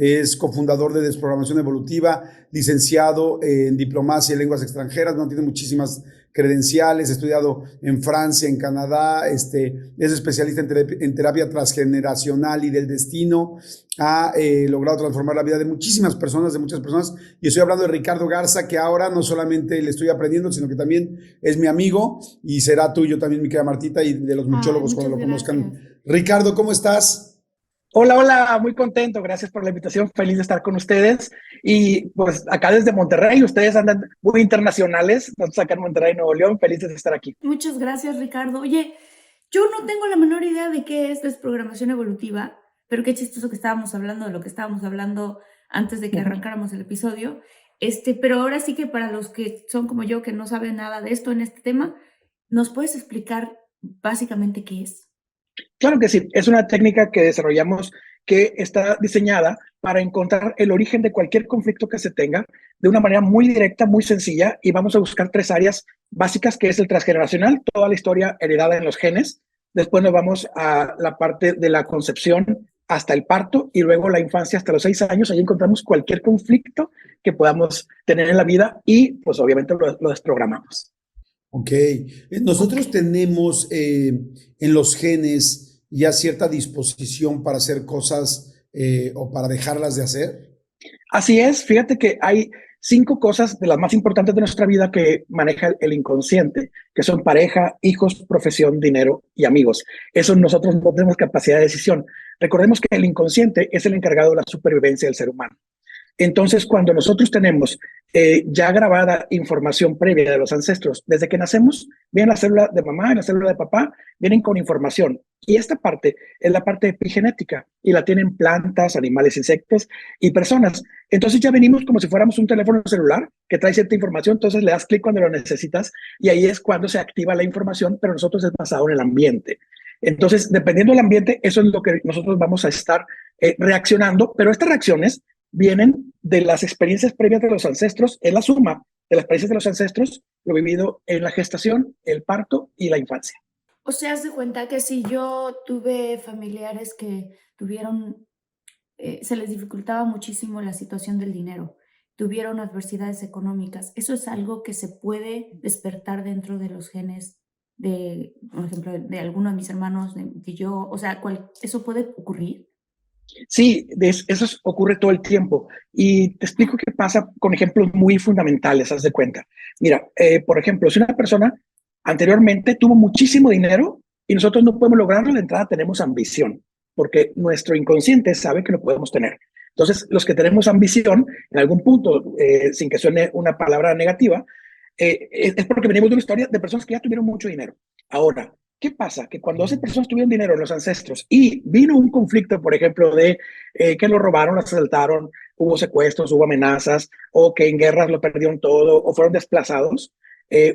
es cofundador de Desprogramación Evolutiva, licenciado en Diplomacia y Lenguas Extranjeras, no tiene muchísimas credenciales, ha estudiado en Francia, en Canadá, es especialista en terapia transgeneracional y del destino, ha logrado transformar la vida de muchísimas personas, y estoy hablando de Ricardo Garza, que ahora no solamente le estoy aprendiendo, sino que también es mi amigo y será tuyo también, mi querida Martita, y de los muchólogos cuando lo conozcan. Ricardo, ¿cómo estás? Hola, hola, muy contento, gracias por la invitación, feliz de estar con ustedes. Y pues acá desde Monterrey, ustedes andan muy internacionales, nosotros acá en Monterrey, Nuevo León, felices de estar aquí. Muchas gracias, Ricardo. Oye, yo no tengo la menor idea de qué es desprogramación evolutiva, pero qué chistoso que estábamos hablando de lo que estábamos hablando antes de que arrancáramos el episodio. Pero ahora sí que para los que son como yo, que no saben nada de esto en este tema, ¿nos puedes explicar básicamente qué es? Claro que sí, es una técnica que desarrollamos que está diseñada para encontrar el origen de cualquier conflicto que se tenga de una manera muy directa, muy sencilla, y vamos a buscar 3 áreas básicas, que es el transgeneracional, toda la historia heredada en los genes. Después nos vamos a la parte de la concepción hasta el parto, y luego la infancia hasta los 6 años. Ahí encontramos cualquier conflicto que podamos tener en la vida y pues obviamente lo desprogramamos. Ok, nosotros tenemos en los genes ya cierta disposición para hacer cosas o para dejarlas de hacer. Así es, fíjate que hay 5 cosas de las más importantes de nuestra vida que maneja el inconsciente, que son pareja, hijos, profesión, dinero y amigos. Eso nosotros no tenemos capacidad de decisión. Recordemos que el inconsciente es el encargado de la supervivencia del ser humano. Entonces, cuando nosotros tenemos ya grabada información previa de los ancestros, desde que nacemos, viene la célula de mamá y la célula de papá, vienen con información. Y esta parte es la parte epigenética, y la tienen plantas, animales, insectos y personas. Entonces ya venimos como si fuéramos un teléfono celular que trae cierta información, entonces le das clic cuando lo necesitas, y ahí es cuando se activa la información, pero nosotros es basado en el ambiente. Entonces, dependiendo del ambiente, eso es lo que nosotros vamos a estar reaccionando, pero estas reacciones vienen de las experiencias previas de los ancestros, es la suma de las experiencias de los ancestros, lo vivido en la gestación, el parto y la infancia. O sea, haz de cuenta que si yo tuve familiares que tuvieron, se les dificultaba muchísimo la situación del dinero, tuvieron adversidades económicas, ¿eso es algo que se puede despertar dentro de los genes de, por ejemplo, de alguno de mis hermanos, de yo? O sea, ¿eso puede ocurrir? Sí, eso ocurre todo el tiempo. Y te explico qué pasa con ejemplos muy fundamentales, haz de cuenta. Mira, por ejemplo, si una persona anteriormente tuvo muchísimo dinero y nosotros no podemos lograrlo, de entrada tenemos ambición, porque nuestro inconsciente sabe que lo podemos tener. Entonces, los que tenemos ambición, en algún punto, sin que suene una palabra negativa, es porque venimos de una historia de personas que ya tuvieron mucho dinero. Ahora, ¿qué pasa? Que cuando esas personas tuvieron dinero, los ancestros, y vino un conflicto, por ejemplo, de que lo robaron, lo asaltaron, hubo secuestros, hubo amenazas, o que en guerras lo perdieron todo, o fueron desplazados,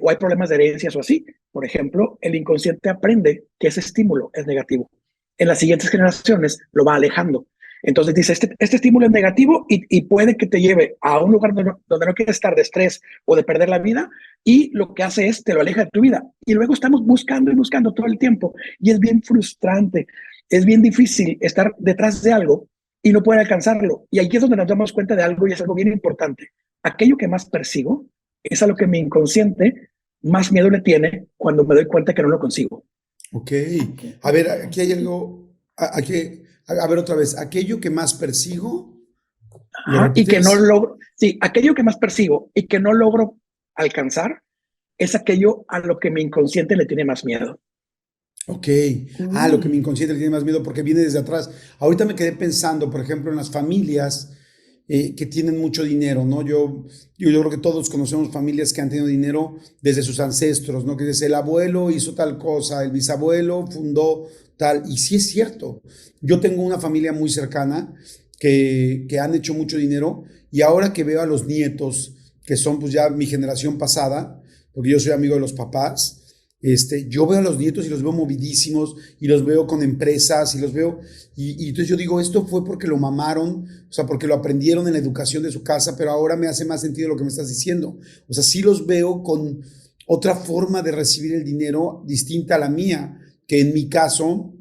o hay problemas de herencias o así. Por ejemplo, el inconsciente aprende que ese estímulo es negativo. En las siguientes generaciones lo va alejando. Entonces dice, este estímulo es negativo, y puede que te lleve a un lugar donde no quieres estar, de estrés o de perder la vida, y lo que hace es te lo aleja de tu vida. Y luego estamos buscando y buscando todo el tiempo, y es bien frustrante, es bien difícil estar detrás de algo y no poder alcanzarlo. Y aquí es donde nos damos cuenta de algo, y es algo bien importante. Aquello que más persigo es a lo que mi inconsciente más miedo le tiene cuando me doy cuenta que no lo consigo. Ok, a ver, aquí hay algo, a ver otra vez, aquello que más persigo, ¿lo Y que no repites? logro, sí, aquello que más persigo y que no logro alcanzar es aquello a lo que mi inconsciente le tiene más miedo. Ok, lo que mi inconsciente le tiene más miedo porque viene desde atrás. Ahorita me quedé pensando, por ejemplo, en las familias que tienen mucho dinero, ¿no? Yo creo que todos conocemos familias que han tenido dinero desde sus ancestros, ¿no? Que desde el abuelo hizo tal cosa, el bisabuelo fundó tal, y sí es cierto. Yo tengo una familia muy cercana que han hecho mucho dinero, y ahora que veo a los nietos, que son pues ya mi generación pasada, porque yo soy amigo de los papás, yo veo a los nietos y los veo movidísimos, y los veo con empresas, y los veo, y entonces yo digo, esto fue porque lo mamaron, o sea, porque lo aprendieron en la educación de su casa, pero ahora me hace más sentido lo que me estás diciendo. O sea, sí los veo con otra forma de recibir el dinero distinta a la mía, que en mi caso,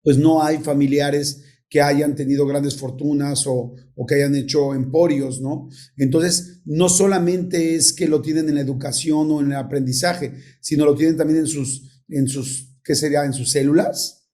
pues no hay familiares que hayan tenido grandes fortunas o que hayan hecho emporios, ¿no? Entonces, no solamente es que lo tienen en la educación o en el aprendizaje, sino lo tienen también ¿qué sería? En sus células.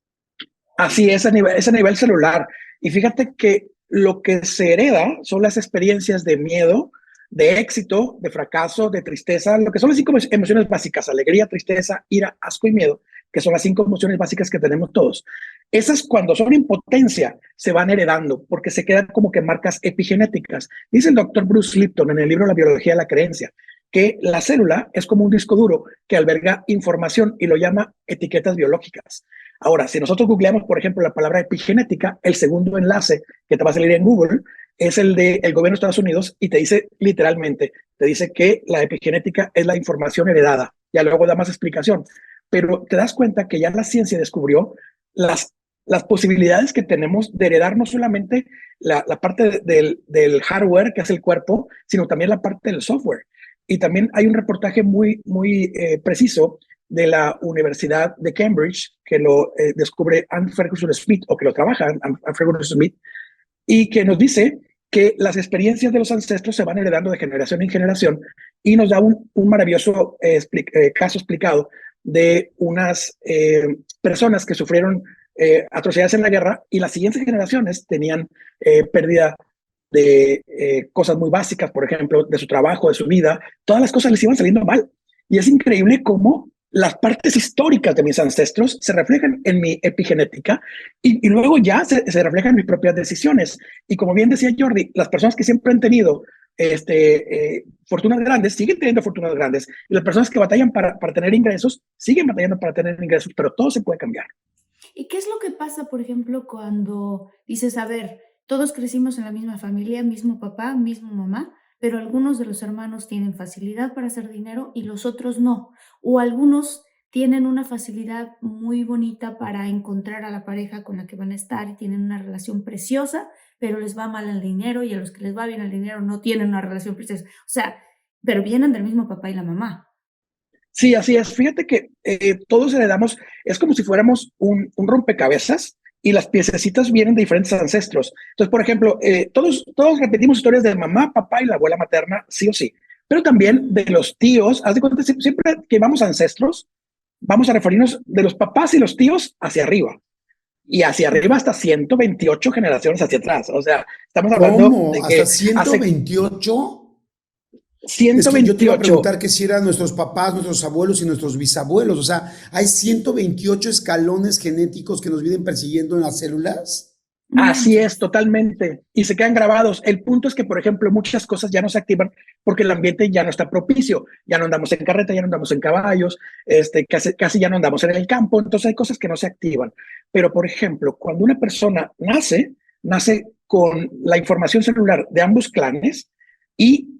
Así es a nivel celular. Y fíjate que lo que se hereda son las experiencias de miedo, de éxito, de fracaso, de tristeza, lo que son las 5 emociones básicas: alegría, tristeza, ira, asco y miedo, que son las 5 emociones básicas que tenemos todos. Esas, cuando son en potencia, se van heredando porque se quedan como que marcas epigenéticas. Dice el doctor Bruce Lipton en el libro La biología de la creencia que la célula es como un disco duro que alberga información y lo llama etiquetas biológicas. Ahora, si nosotros googleamos, por ejemplo, la palabra epigenética, el segundo enlace que te va a salir en Google es el del gobierno de Estados Unidos y te dice literalmente, te dice que la epigenética es la información heredada. Ya luego da más explicación. Pero te das cuenta que ya la ciencia descubrió las posibilidades que tenemos de heredar no solamente la parte del hardware, que es el cuerpo, sino también la parte del software. Y también hay un reportaje muy preciso de la Universidad de Cambridge que lo descubre Anne Ferguson Smith, o que lo trabaja Anne Ferguson Smith, y que nos dice que las experiencias de los ancestros se van heredando de generación en generación, y nos da un maravilloso caso explicado de unas personas que sufrieron atrocidades en la guerra, y las siguientes generaciones tenían pérdida de cosas muy básicas, por ejemplo, de su trabajo, de su vida. Todas las cosas les iban saliendo mal. Y es increíble cómo las partes históricas de mis ancestros se reflejan en mi epigenética y luego ya se reflejan en mis propias decisiones. Y como bien decía Jordi, las personas que siempre han tenido fortunas grandes siguen teniendo fortunas grandes, y las personas que batallan para tener ingresos siguen batallando para tener ingresos, pero todo se puede cambiar. ¿Y qué es lo que pasa, por ejemplo, cuando dices, a ver, todos crecimos en la misma familia, mismo papá, mismo mamá, pero algunos de los hermanos tienen facilidad para hacer dinero y los otros no? O algunos tienen una facilidad muy bonita para encontrar a la pareja con la que van a estar y tienen una relación preciosa, pero les va mal el dinero, y a los que les va bien el dinero no tienen una relación preciosa. O sea, pero vienen del mismo papá y la mamá. Sí, así es. Fíjate que todos heredamos, es como si fuéramos un rompecabezas y las piececitas vienen de diferentes ancestros. Entonces, por ejemplo, todos repetimos historias de mamá, papá y la abuela materna, sí o sí, pero también de los tíos. Haz de cuenta, siempre que vamos a ancestros, vamos a referirnos de los papás y los tíos hacia arriba, y hacia arriba hasta 128 generaciones hacia atrás. O sea, estamos hablando ¿Cómo? de ¿Hasta que hace 128? Es que yo te iba a 128. preguntar que si eran nuestros papás, nuestros abuelos y nuestros bisabuelos. O sea, ¿hay 128 escalones genéticos que nos vienen persiguiendo en las células? Así es, totalmente. Y se quedan grabados. El punto es que, por ejemplo, muchas cosas ya no se activan porque el ambiente ya no está propicio. Ya no andamos en carreta, ya no andamos en caballos, casi ya no andamos en el campo. Entonces hay cosas que no se activan. Pero, por ejemplo, cuando una persona nace con la información celular de ambos clanes, y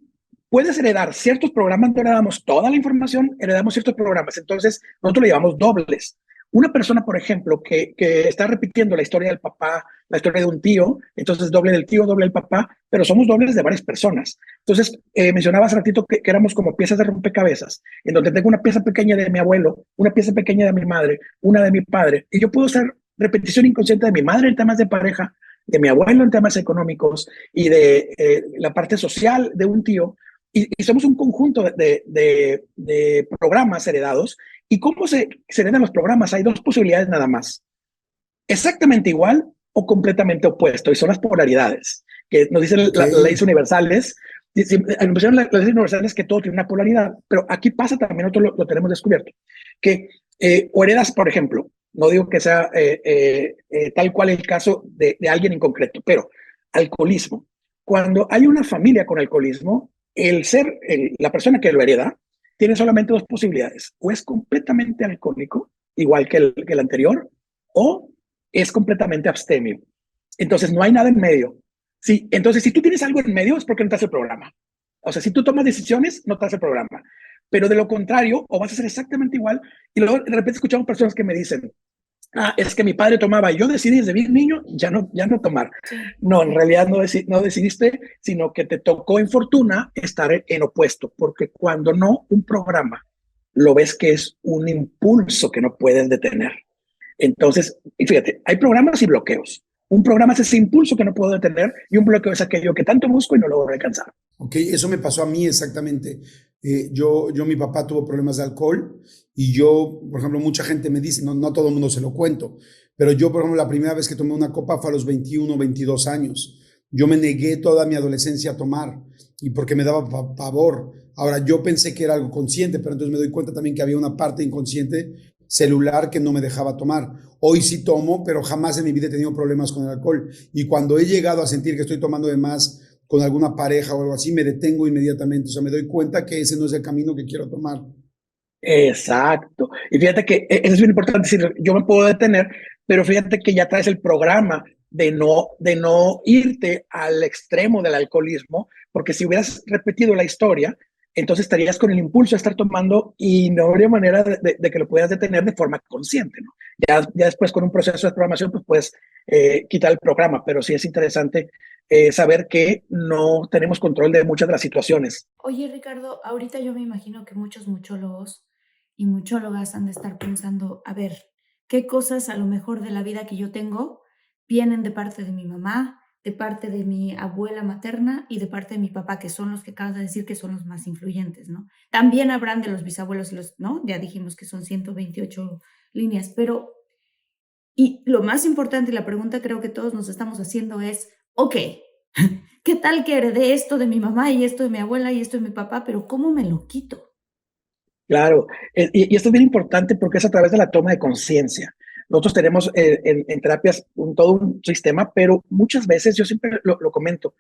puedes heredar ciertos programas. No heredamos toda la información, heredamos ciertos programas. Entonces, nosotros le llamamos dobles. Una persona, por ejemplo, que está repitiendo la historia del papá, la historia de un tío, entonces doble del tío, doble del papá, pero somos dobles de varias personas. Entonces, mencionaba hace ratito que éramos como piezas de rompecabezas, en donde tengo una pieza pequeña de mi abuelo, una pieza pequeña de mi madre, una de mi padre, y yo puedo hacer repetición inconsciente de mi madre en temas de pareja, de mi abuelo en temas económicos, y de la parte social de un tío, y somos un conjunto de programas heredados. ¿Y cómo se heredan los programas? Hay dos posibilidades nada más: exactamente igual o completamente opuesto, y son las polaridades, que nos dicen las leyes universales. Las leyes universales que todo tiene una polaridad, pero aquí pasa también, nosotros lo tenemos descubierto, que o heredas, por ejemplo, no digo que sea tal cual el caso de alguien en concreto, pero alcoholismo. Cuando hay una familia con alcoholismo, la persona que lo hereda tiene solamente dos posibilidades: o es completamente alcohólico, igual que el anterior, o es completamente abstemio. Entonces no hay nada en medio. Sí, entonces si tú tienes algo en medio es porque no te hace el programa. O sea, si tú tomas decisiones, no te hace el programa. Pero de lo contrario, o vas a ser exactamente igual. Y luego de repente escuchamos personas que me dicen: es que mi padre tomaba y yo decidí desde bien niño ya no tomar. Sí. No, en realidad no decidiste, sino que te tocó en fortuna estar en opuesto, porque cuando no, un programa lo ves que es un impulso que no puedes detener. Entonces, y fíjate, hay programas y bloqueos. Un programa es ese impulso que no puedo detener y un bloqueo es aquello que tanto busco y no logro alcanzar. Ok, eso me pasó a mí exactamente. Mi papá tuvo problemas de alcohol y yo, por ejemplo, mucha gente me dice, no, no a todo el mundo se lo cuento, pero yo, por ejemplo, la primera vez que tomé una copa fue a los 21, 22 años. Yo me negué toda mi adolescencia a tomar y porque me daba pavor. Ahora, yo pensé que era algo consciente, pero entonces me doy cuenta también que había una parte inconsciente celular que no me dejaba tomar. Hoy sí tomo, pero jamás en mi vida he tenido problemas con el alcohol. Y cuando he llegado a sentir que estoy tomando de más con alguna pareja o algo así, me detengo inmediatamente. O sea, me doy cuenta que ese no es el camino que quiero tomar. Exacto. Y fíjate que eso es bien importante, decir, yo me puedo detener, pero fíjate que ya traes el programa de no irte al extremo del alcoholismo, porque si hubieras repetido la historia, entonces estarías con el impulso de estar tomando y no habría manera de que lo puedas detener de forma consciente, ¿no? Ya después con un proceso de programación, pues puedes quitar el programa, pero sí es interesante saber que no tenemos control de muchas de las situaciones. Oye, Ricardo, ahorita yo me imagino que muchos muchólogos y muchólogas han de estar pensando, a ver, ¿qué cosas a lo mejor de la vida que yo tengo vienen de parte de mi mamá, de parte de mi abuela materna y de parte de mi papá, que son los que acabas de decir que son los más influyentes, ¿no? También habrán de los bisabuelos y los, ¿no? Ya dijimos que son 128 líneas, pero, y lo más importante y la pregunta creo que todos nos estamos haciendo es, ok, ¿qué tal que heredé esto de mi mamá y esto de mi abuela y esto de mi papá? Pero ¿cómo me lo quito? Claro, y esto es bien importante porque es a través de la toma de conciencia. Nosotros tenemos en terapias todo un sistema, pero muchas veces, yo siempre lo comento,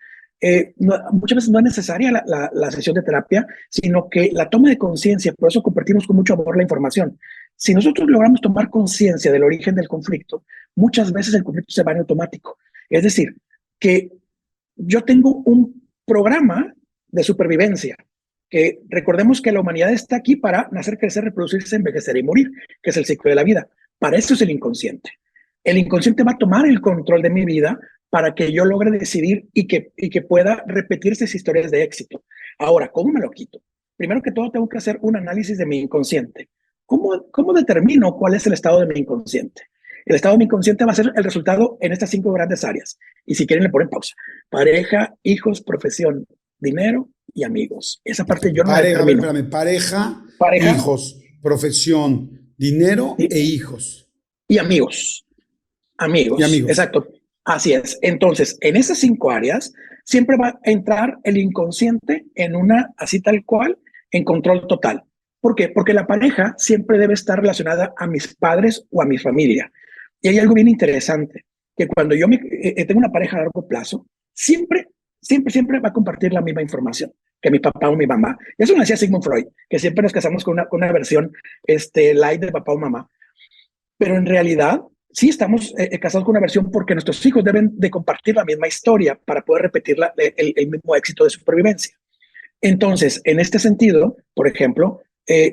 muchas veces no es necesaria la sesión de terapia, sino que la toma de conciencia, por eso compartimos con mucho amor la información. Si nosotros logramos tomar conciencia del origen del conflicto, muchas veces el conflicto se va en automático. Es decir, que yo tengo un programa de supervivencia que recordemos que la humanidad está aquí para nacer, crecer, reproducirse, envejecer y morir, que es el ciclo de la vida. Para eso es el inconsciente. El inconsciente va a tomar el control de mi vida para que yo logre decidir y que pueda repetirse esas historias de éxito. Ahora, ¿cómo me lo quito? Primero que todo, tengo que hacer un análisis de mi inconsciente. ¿Cómo determino cuál es el estado de mi inconsciente? El estado de mi inconsciente va a ser el resultado en estas 5 grandes áreas. Y si quieren, le ponen pausa. Pareja, hijos, profesión, dinero y amigos. Esa parte yo no la determino. Espérame, pareja, Pareja hijos, profesión, dinero y, e hijos. y amigos. Y Amigos, amigos. exacto. Así es. Entonces, en esas 5 áreas, siempre va a entrar el inconsciente en una, así tal cual, en control total. ¿Por qué? Porque la pareja siempre debe estar relacionada a mis padres o a mi familia. Y hay algo bien interesante, que cuando yo tengo una pareja a largo plazo, siempre va a compartir la misma información que mi papá o mi mamá. Y eso lo decía Sigmund Freud, que siempre nos casamos con una versión light de papá o mamá. Pero en realidad, sí estamos casados con una versión porque nuestros hijos deben de compartir la misma historia para poder repetir el mismo éxito de supervivencia. Entonces, en este sentido, por ejemplo,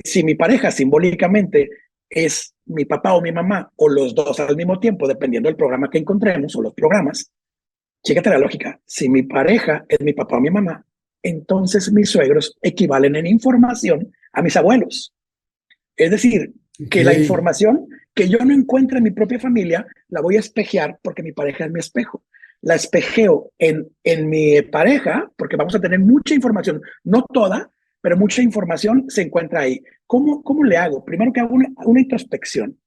si mi pareja simbólicamente es mi papá o mi mamá, o los dos al mismo tiempo, dependiendo del programa que encontremos o los programas, chécate la lógica. Si mi pareja es mi papá o mi mamá, entonces mis suegros equivalen en información a mis abuelos. Es decir, que la Ok. información que yo no encuentro en mi propia familia, la voy a espejear porque mi pareja es mi espejo. La espejeo en mi pareja porque vamos a tener mucha información, no toda, pero mucha información se encuentra ahí. ¿Cómo le hago? Primero que hago una introspección.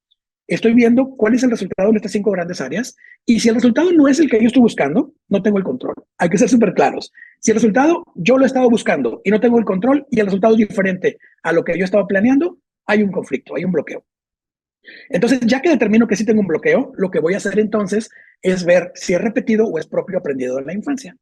Estoy viendo cuál es el resultado de estas 5 grandes áreas y si el resultado no es el que yo estoy buscando, no tengo el control. Hay que ser súper claros. Si el resultado yo lo he estado buscando y no tengo el control y el resultado es diferente a lo que yo estaba planeando, hay un conflicto, hay un bloqueo. Entonces, ya que determino que sí tengo un bloqueo, lo que voy a hacer entonces es ver si es repetido o es propio aprendido en la infancia.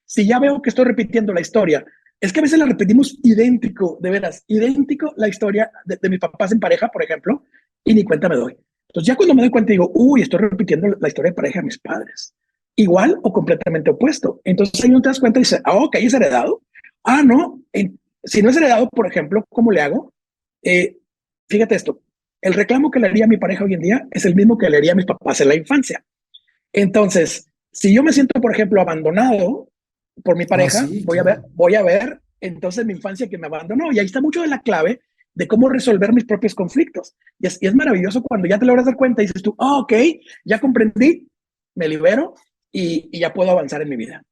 Si ya veo que estoy repitiendo la historia, es que a veces la repetimos idéntico, de veras, idéntico la historia de mis papás en pareja, por ejemplo, y ni cuenta me doy. Entonces, ya cuando me doy cuenta digo, uy, estoy repitiendo la historia de pareja de mis padres. Igual o completamente opuesto. Entonces, ahí no te das cuenta y dices, ok, es heredado. Ah, no. Si no es heredado, por ejemplo, ¿cómo le hago? Eh, Fíjate esto, el reclamo que le haría a mi pareja hoy en día es el mismo que le haría a mis papás en la infancia. Entonces, si yo me siento, por ejemplo, abandonado por mi Ah, pareja, sí, voy claro. a ver entonces mi infancia que me abandonó. Y ahí está mucho de la clave de cómo resolver mis propios conflictos. Y es maravilloso cuando ya te logras dar cuenta y dices tú, oh, ok, ya comprendí me libero y ya puedo avanzar en mi vida.